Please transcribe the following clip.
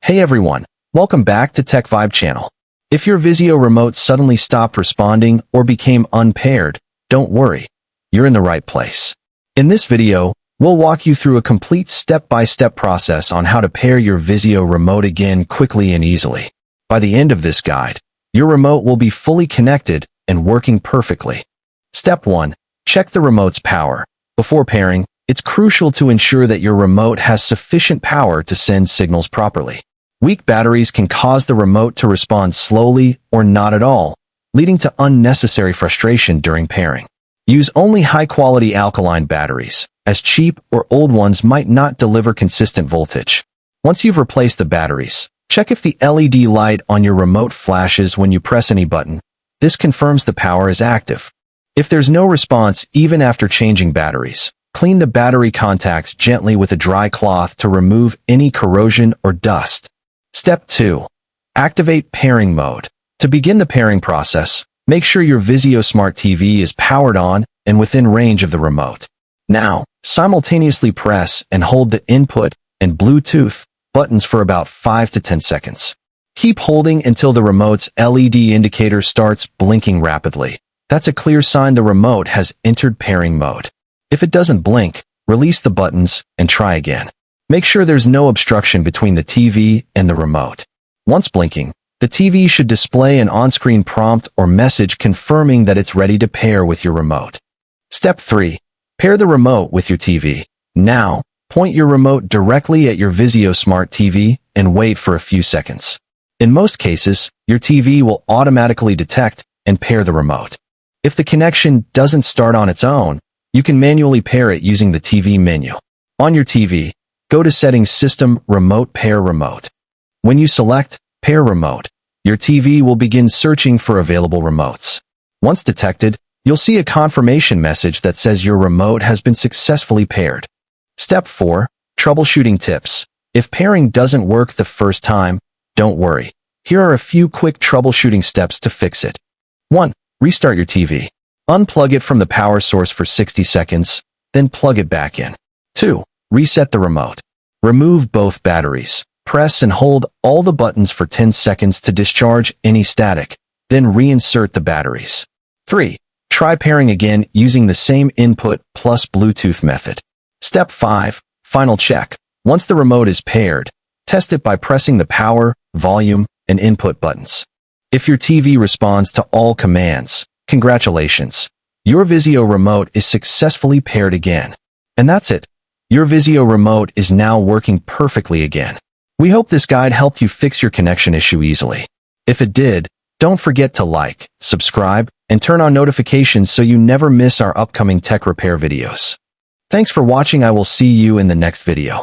Hey everyone, welcome back to Tech Vibe channel. If your VIZIO remote suddenly stopped responding or became unpaired, don't worry, you're in the right place. In this video, we'll walk you through a complete step-by-step process on how to pair your VIZIO remote again quickly and easily. By the end of this guide, your remote will be fully connected and working perfectly. Step 1. Check the remote's power. Before pairing, it's crucial to ensure that your remote has sufficient power to send signals properly. Weak batteries can cause the remote to respond slowly or not at all, leading to unnecessary frustration during pairing. Use only high-quality alkaline batteries, as cheap or old ones might not deliver consistent voltage. Once you've replaced the batteries, check if the LED light on your remote flashes when you press any button. This confirms the power is active. If there's no response even after changing batteries, clean the battery contacts gently with a dry cloth to remove any corrosion or dust. Step 2. Activate pairing mode. To begin the pairing process, make sure your VIZIO Smart TV is powered on and within range of the remote. Now, simultaneously press and hold the input and Bluetooth buttons for about 5 to 10 seconds. Keep holding until the remote's LED indicator starts blinking rapidly. That's a clear sign the remote has entered pairing mode. If it doesn't blink, release the buttons and try again. Make sure there's no obstruction between the TV and the remote. Once blinking, the TV should display an on-screen prompt or message confirming that it's ready to pair with your remote. Step 3. Pair the remote with your TV. Now, point your remote directly at your VIZIO Smart TV and wait for a few seconds. In most cases, your TV will automatically detect and pair the remote. If the connection doesn't start on its own, you can manually pair it using the TV menu. On your TV, go to Settings System Remote Pair Remote. When you select Pair Remote, your TV will begin searching for available remotes. Once detected, you'll see a confirmation message that says your remote has been successfully paired. Step 4. Troubleshooting tips. If pairing doesn't work the first time, don't worry. Here are a few quick troubleshooting steps to fix it. 1. Restart your TV. Unplug it from the power source for 60 seconds, then plug it back in. 2. Reset the remote. Remove both batteries. Press and hold all the buttons for 10 seconds to discharge any static, then reinsert the batteries. 3. Try pairing again using the same input plus Bluetooth method. Step 5. Final check. Once the remote is paired, test it by pressing the power, volume, and input buttons. If your TV responds to all commands, congratulations. Your VIZIO remote is successfully paired again. And that's it. Your VIZIO remote is now working perfectly again. We hope this guide helped you fix your connection issue easily. If it did, don't forget to like, subscribe, and turn on notifications so you never miss our upcoming tech repair videos. Thanks for watching. I will see you in the next video.